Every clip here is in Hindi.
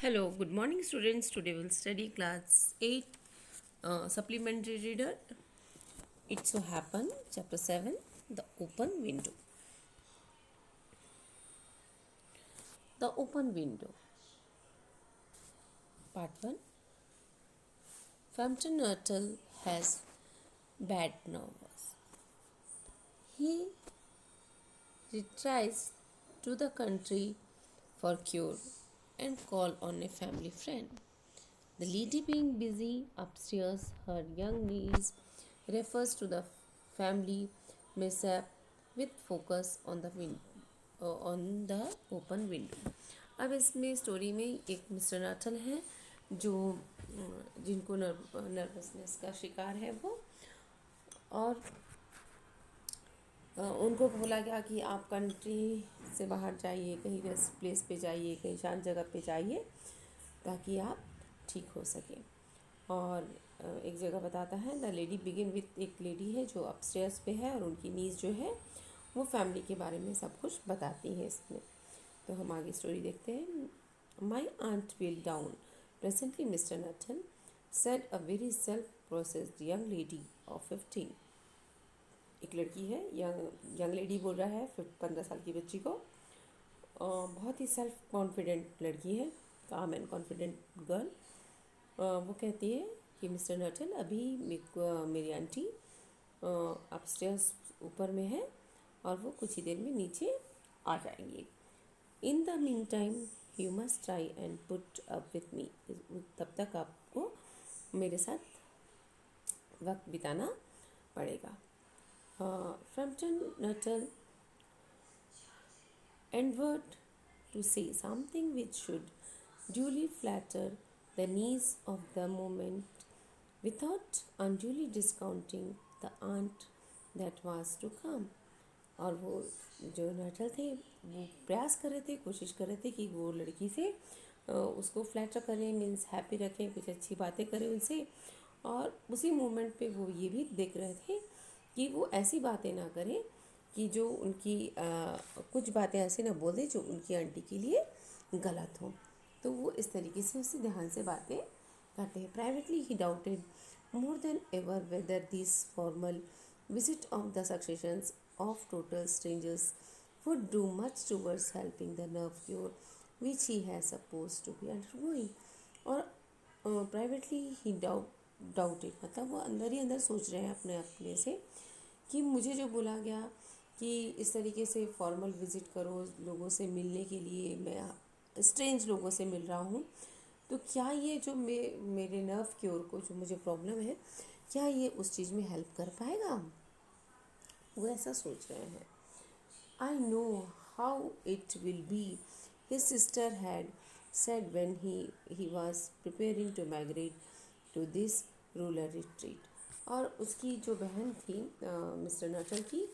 Hello, good morning, students. Today we'll study class 8 supplementary reader. It so happened, chapter 7, the open window. The open window. Part 1. Frampton Turtle has bad nerves. He retires to the country for cure and call on a family friend. The lady being busy upstairs, her young niece refers to the family mishap with focus on the open window. अब इसमें स्टोरी में एक मिस्टर नाटल है जो जिनको नर्वसनेस का शिकार है वो, और उनको बोला गया कि आप कंट्री से बाहर जाइए, कहीं रेस्ट प्लेस पे जाइए, कहीं शांत जगह पे जाइए ताकि आप ठीक हो सके। और एक जगह बताता है द लेडी बिगिन विथ, एक लेडी है जो अपस्टेयर्स पे है और उनकी नीज जो है वो फैमिली के बारे में सब कुछ बताती है इसमें। तो हम आगे स्टोरी देखते हैं। My aunt will down presently mister Nutton said a very self processed young lady of 15। एक लड़की है, यंग लेडी बोल रहा है 15 साल की बच्ची को। बहुत ही सेल्फ कॉन्फिडेंट लड़की है, काम एंड कॉन्फिडेंट गर्ल। वो कहती है कि मिस्टर नटल अभी मेरी आंटी अपस्टेयर्स ऊपर में है और वो कुछ ही देर में नीचे आ जाएंगी। In the mean time you must try and put up with me. तब तक आपको मेरे साथ वक्त बिताना पड़ेगा। Frampton Nuttall endeavored to say something which should duly flatter the needs of the moment without unduly discounting the aunt that was to come. और वो जो नटल थे वो प्रयास कर रहे थे, कोशिश कर रहे थे कि वो लड़की से उसको फ्लैटर करें, मीन्स हैप्पी रखें, कुछ अच्छी बातें करें उनसे। और उसी मोमेंट पे वो ये भी देख रहे थे कि वो ऐसी बातें ना करें कि जो उनकी कुछ बातें ऐसे ना बोल दें जो उनकी आंटी के लिए गलत हो। तो वो इस तरीके से उससे ध्यान से बातें करते हैं। Privately he doubted more than ever whether this formal visit of the successions of total strangers would do much towards helping the nerve cure which he has supposed to be undergoing. और प्राइवेटली ही डाउटेड मतलब वो अंदर ही अंदर सोच रहे हैं अपने अपने से कि मुझे जो बोला गया कि इस तरीके से फॉर्मल विज़िट करो, लोगों से मिलने के लिए, मैं स्ट्रेंज लोगों से मिल रहा हूँ, तो क्या ये जो मेरे नर्व क्योर को जो मुझे प्रॉब्लम है, क्या ये उस चीज़ में हेल्प कर पाएगा? वो ऐसा सोच रहे हैं। I know how it will be, his sister had said when he was preparing to migrate to this rural retreat. और उसकी जो बहन थी मिस्टर नटल की,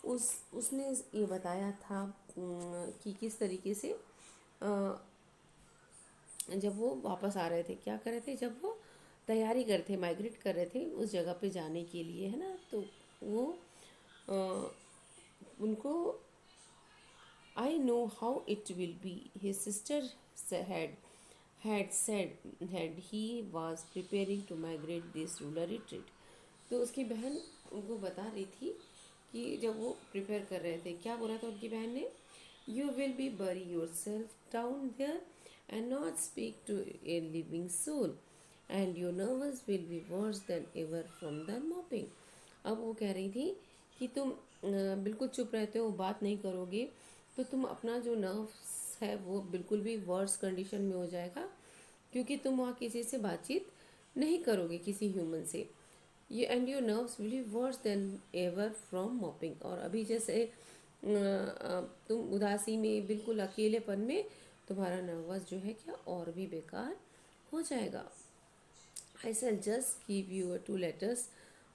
उसने ये बताया था कि किस तरीके से जब वो वापस आ रहे थे, क्या कर रहे थे, जब वो तैयारी कर रहे थे, माइग्रेट कर रहे थे उस जगह पे जाने के लिए, है ना। तो वो उनको आई know how it will be, his sister had said he was preparing to migrate this rural retreat। तो उसकी बहन उनको बता रही थी कि जब वो प्रिपेयर कर रहे थे, क्या बोला था उनकी बहन ने, you will be bury yourself down there and not speak to a living soul and your nerves will be worse than ever from the moping. अब वो कह रही थी कि तुम बिल्कुल चुप रहते हो, बात नहीं करोगे, तो तुम अपना जो नर्व्स है वो बिल्कुल भी वर्स कंडीशन में हो जाएगा, क्योंकि तुम वहाँ किसी से बातचीत नहीं करोगे, किसी ह्यूमन से। ये and your nerves will be worse than ever from mopping. और अभी जैसे तुम उदासी में, बिल्कुल अकेलेपन में, तुम्हारा नर्वस जो है क्या और भी बेकार हो जाएगा। I shall just give you 2 letters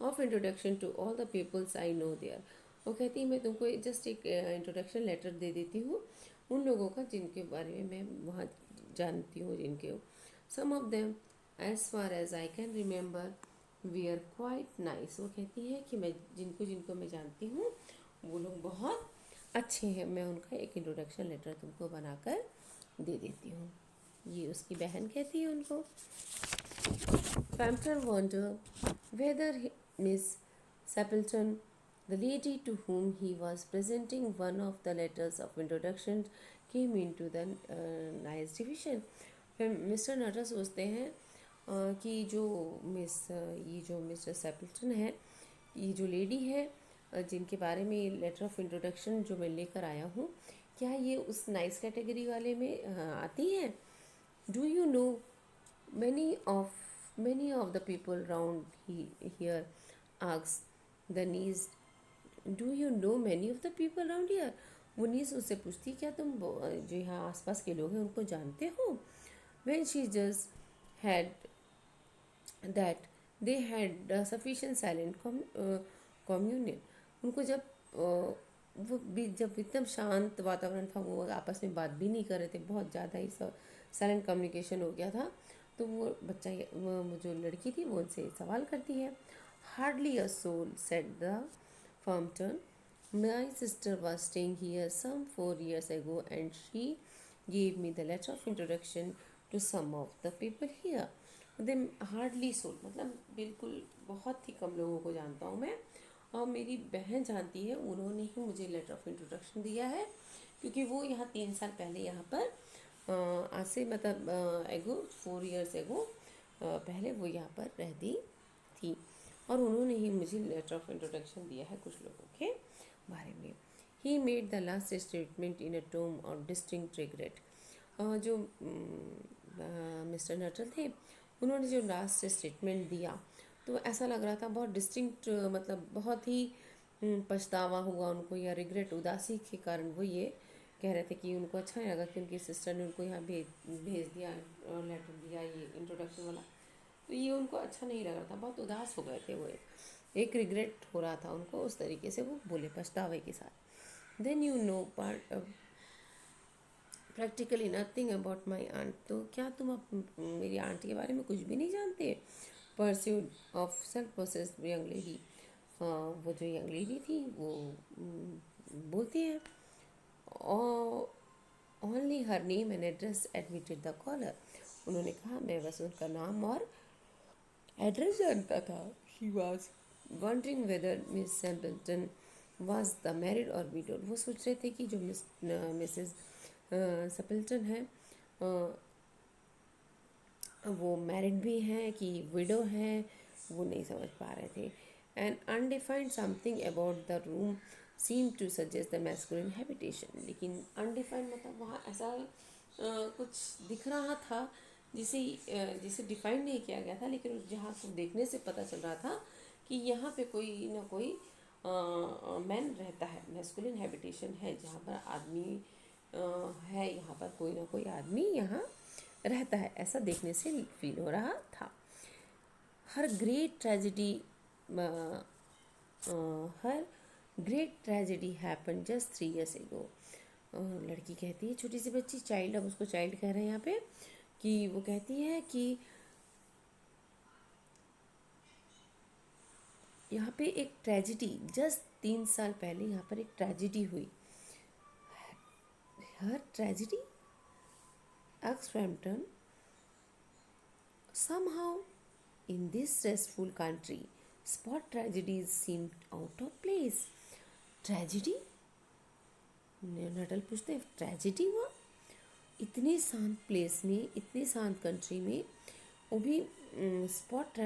of introduction to all the peoples I know there. वो कहती है मैं तुमको जस्ट एक इंट्रोडक्शन लेटर दे देती हूँ उन लोगों का जिनके बारे में मैं वहाँ जानती हूँ, जिनके some of them as far as I can remember we are quite nice. वो कहती है कि मैं जिनको मैं जानती हूँ वो लोग बहुत अच्छे हैं। मैं उनका एक इंट्रोडक्शन लेटर तुमको बनाकर दे देती हूँ। ये उसकी बहन कहती है उनको। Frampton wondered whether Miss Stapleton, the lady to whom he was presenting one of the letters of introduction, came into the nice division. फिर मिस्टर नटर सोचते हैं कि जो ये जो मिस्टर सैपल्टन है, ये जो लेडी है जिनके बारे में ये लेटर ऑफ इंट्रोडक्शन जो मैं लेकर आया हूँ, क्या ये उस नाइस कैटेगरी वाले में आती हैं? Do you know many of many of the people round here asked the niece. Do you know many of the people around here? वो नीस उससे पूछती क्या तुम जो यहाँ आसपास के लोग हैं उनको जानते हो? When she just had that they had sufficient silent communion. उनको जब वो भी जब एकदम शांत वातावरण था, वो आपस में बात भी नहीं कर रहे थे, बहुत ज़्यादा ही साइलेंट कम्युनिकेशन हो गया था, तो वो बच्चा वो जो लड़की थी वो उनसे सवाल करती है। Hardly a soul said the Frampton. My sister was staying here some 4 years ago and she gave me the letter of introduction to some of the people here. Then hardly soul मतलब बिल्कुल बहुत ही कम लोगों को जानता हूँ मैं, और मेरी बहन जानती है, उन्होंने ही मुझे लेटर ऑफ इंट्रोडक्शन दिया है, क्योंकि वो यहाँ 3 साल पहले यहाँ पर आज से मतलब एगो 4 years एगो पहले वो यहाँ पर रहती थी, और उन्होंने ही मुझे लेटर ऑफ इंट्रोडक्शन दिया है कुछ लोगों के बारे में। He made the last statement in a tone of distinct regret. जो मिस्टर नटल थे, उन्होंने जो लास्ट स्टेटमेंट दिया तो ऐसा लग रहा था बहुत डिस्टिंक्ट, मतलब बहुत ही पछतावा हुआ उनको, या रिग्रेट, उदासी के कारण वो ये कह रहे थे कि उनको अच्छा नहीं लगा कि उनकी सिस्टर ने उनको यहाँ भेज दिया और लेटर दिया ये इंट्रोडक्शन वाला, तो ये उनको अच्छा नहीं लग रहा था, बहुत उदास हो गए थे वो, एक रिग्रेट हो रहा था उनको, उस तरीके से वो बोले पछतावे के साथ। Then you know part practically nothing about my aunt. तो क्या तुम मेरी आंटी के बारे में कुछ भी नहीं जानते? Pursued of self processed young lady. वो जो यंग लेडी थी वो बोलती है, only her name and address admitted the caller. उन्होंने कहा मैं बस उनका नाम और एड्रेस जानता था। She was wondering whether miss Sampleton was the married or widowed. वो सोच रहे थे कि जो मिसेस सैम्पल्टन है वो मैरिड भी हैं कि विडो हैं, वो नहीं समझ पा रहे थे। And undefined something about the room seem to suggest the masculine habitation. लेकिन अनडिफाइंड मतलब वहाँ ऐसा कुछ दिख रहा था जिसे डिफाइन नहीं किया गया था, लेकिन जहाँ को देखने से पता चल रहा था कि यहाँ पे कोई ना कोई मैन रहता है, मैस्कुलिन हैबिटेशन है, जहाँ पर आदमी है, यहाँ पर कोई ना कोई आदमी यहाँ रहता है, ऐसा देखने से फील हो रहा था। Her great tragedy her great tragedy happen just 3 years ago। लड़की कहती है, छोटी सी बच्ची, चाइल्ड, अब उसको चाइल्ड कह रहे हैं यहाँ पे, कि वो कहती है कि यहाँ पे एक ट्रेजिडी, जस्ट 3 साल पहले यहाँ पर एक ट्रेजिडी हुई। हर tragedy asked Frampton. Somehow, in this stressful country, spot tragedies seemed out of place. Tragedy? Nuttall पूछते हैं, ट्रेजिडी हुआ इतने शांत प्लेस में, इतने शांत कंट्री में, वो भी स्पॉट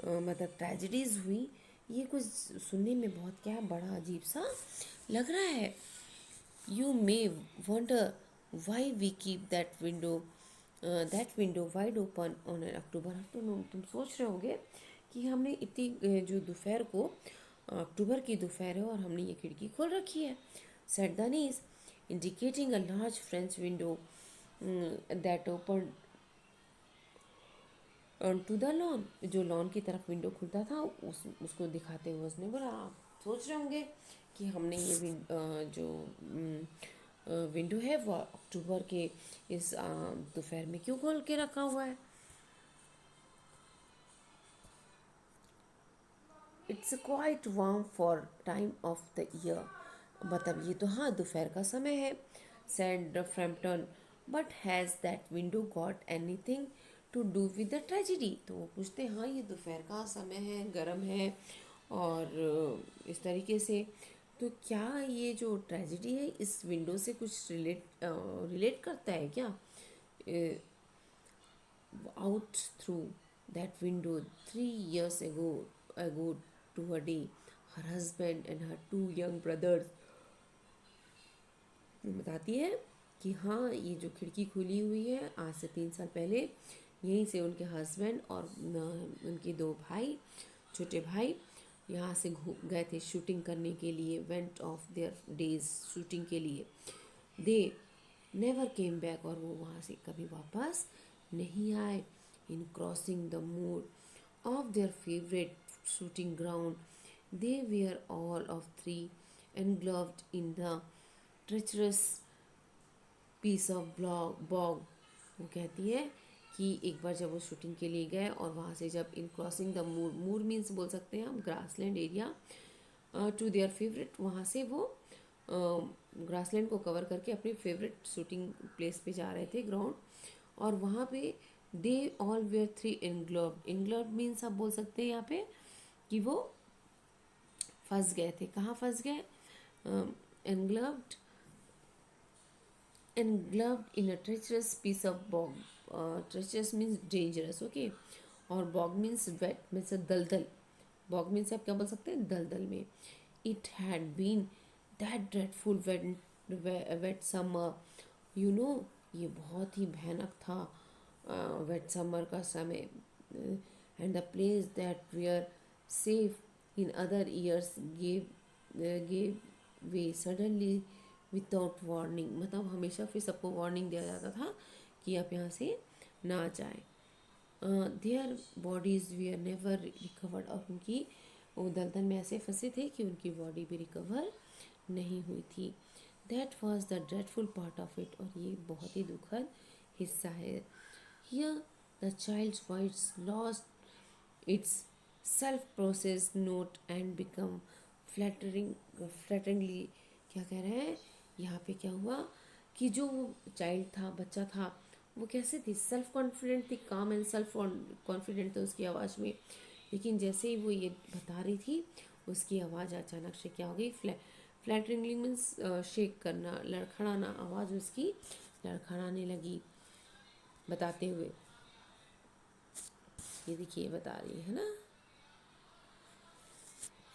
मतलब ट्रेजिडीज हुई, ये कुछ सुनने में बहुत क्या बड़ा अजीब सा लग रहा है। You may wonder why we keep that window wide open on an October afternoon। तुम सोच रहे होगे कि हमने इतनी जो दोपहर को, अक्टूबर की दोपहर है और हमने ये खिड़की खोल रखी है। said the niece, indicating a large French window that opened onto the lawn। जो लॉन की तरफ विंडो खुलता था उसको दिखाते हुए उसने बोला, आप सोच रहे होंगे कि हमने ये जो विंडो है वो अक्टूबर के इस दोपहर में क्यों खोल के रखा हुआ है। It's quite warm for time of the year. मतलब ये तो हाँ दोपहर का समय है। said Frampton. But has that window got anything to do with the tragedy? तो वो पूछते हैं, हाँ ये दोपहर का समय है, गर्म है और इस तरीके से, तो क्या ये जो ट्रेजिडी है इस विंडो से कुछ रिलेट करता है क्या? Out through that window 3 years ago to a day, her husband and her two young brothers, वो बताती है कि हाँ ये जो खिड़की खुली हुई है आज से 3 साल पहले, यहीं से उनके हस्बैंड और उनके दो भाई, छोटे भाई, यहाँ से गए थे शूटिंग करने के लिए, went of their days shooting के लिए। दे नेवर केम बैक, और वो वहाँ से कभी वापस नहीं आए। In crossing the moor of their favourite shooting ground, they were all of three engulfed in the treacherous piece of bog. वो कहती है कि एक बार जब वो शूटिंग के लिए गए और वहाँ से जब in crossing the moor means बोल सकते हैं हम grassland area, to their favourite, वहाँ से वो ग्रासलैंड को कवर करके अपने फेवरेट शूटिंग प्लेस पे जा रहे थे, ग्राउंड, और वहाँ पे they all were three engulfed. Engulfed means आप बोल सकते हैं यहाँ पे कि वो फंस गए थे। कहाँ फंस गए? एनग्लोव्ड engulfed in a treacherous piece of bog. Treacherous means dangerous, okay? और bog means wet, means दलदल। bog means आप क्या बोल सकते हैं? दलदल में। It had been that dreadful wet summer, you know, ये बहुत ही भयानक था wet summer का समय, and the place that were safe in other years gave way suddenly without warning. मतलब हमेशा फिर सबको वार्निंग दिया जाता था कि आप यहाँ से ना जाएं। Their bodies we are never recovered, और उनकी वो दलदल में ऐसे फंसे थे कि उनकी बॉडी भी रिकवर नहीं हुई थी। That was the dreadful part of it, और ये बहुत ही दुखद हिस्सा है। Here the child's voice lost its self process note and become flatteringly, क्या कह रहे हैं यहाँ पे, क्या हुआ कि जो चाइल्ड था, बच्चा था, वो कैसे थी? सेल्फ कॉन्फिडेंट थी, काम एंड सेल्फ कॉन्फिडेंट था उसकी आवाज़ में, लेकिन जैसे ही वो ये बता रही थी उसकी आवाज़ अचानक से क्या हो गई? फ्लैटरिंगली मीन्स शेक करना, लड़खड़ाना, आवाज़ उसकी लड़खड़ाने लगी बताते हुए। ये देखिए बता रही है ना,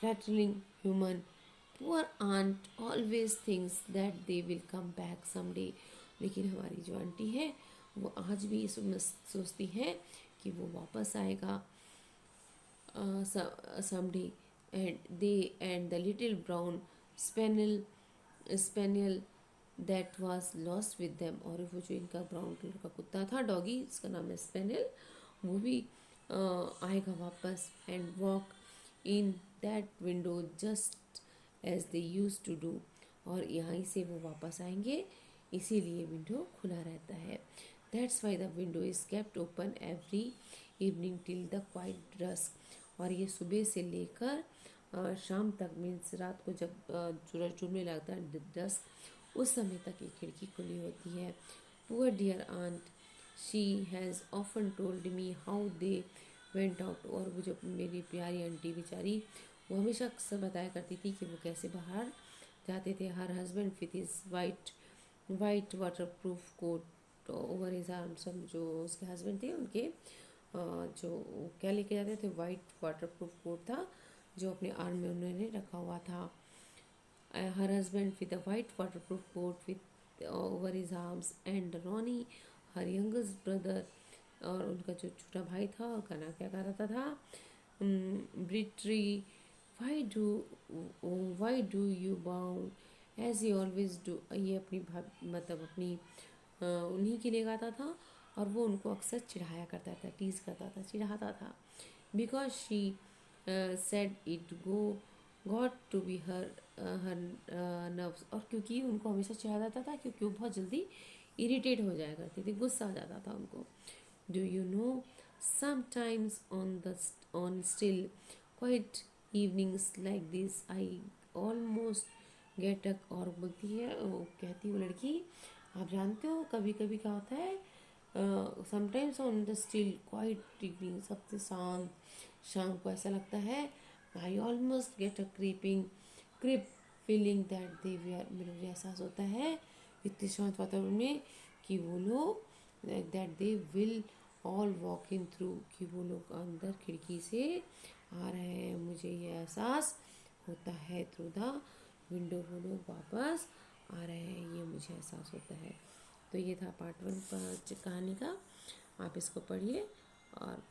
flattering human, poor aunt always thinks that they will come back someday। लेकिन हमारी जो आंटी है वो आज भी सोचती है कि वो वापस आएगा someday। and the little brown spaniel that was lost with them, और वो जो इनका ब्राउन कलर का कुत्ता था, डॉगी, इसका नाम है स्पेनियल, वो भी आएगा वापस। And walk in that window just as they used to do, और यहीं से वो वापस आएंगे, इसीलिए विंडो खुला रहता है। That's why the window is kept open every evening till the quite dusk, और ये सुबह से लेकर शाम तक, मीन्स रात को जब सूरज डूबने लगता है, डस्क, उस समय तक ये खिड़की खुली होती है। Poor dear aunt, she has often told me how they went out, और वो जो मेरी प्यारी आंटी बेचारी, वो हमेशा अक्सर बताया करती थी कि वो कैसे बाहर जाते थे। Her husband with his white waterproof coat over his arms, जो उसके हस्बैंड थे उनके जो क्या लेके जाते थे, वाइट वाटर प्रूफ कोट था जो अपने आर्म में उन्होंने रखा हुआ था। Her husband with a white waterproof coat with over his arms, and Ronnie her youngest brother, और उनका जो छोटा भाई था उसका नाम क्या कहता था, ब्रिट्री, why do you bound as he always do, ये अपनी मतलब अपनी उन्हीं के लिए गाता था, और वो उनको अक्सर चिढ़ाया करता था, टीज करता था, चिढ़ाता था। Because she said it got to be her nerves, और क्योंकि उनको हमेशा चिढ़ाता था क्योंकि वो बहुत जल्दी इरिटेट हो जाया करते थे, गुस्सा आ जाता था उनको। Do you know sometimes on still quiet evenings like this I almost get up, और बोलती है, वो कहती है वो लड़की, आप जानते हो कभी कभी क्या होता है, sometimes on the still quiet evening, सबसे शांत शाम को ऐसा लगता है, I almost get a creep feeling that they we मुझे एहसास होता है इतने शांत वातावरण में कि वो लोग that they will all walk in through, कि वो लोग अंदर खिड़की से आ रहे हैं, मुझे ये एहसास होता है, थ्रू द विंडो वो लोग वापस आ रहे हैं, ये मुझे एहसास होता है। तो ये था पार्ट 1 कहानी का, आप इसको पढ़िए और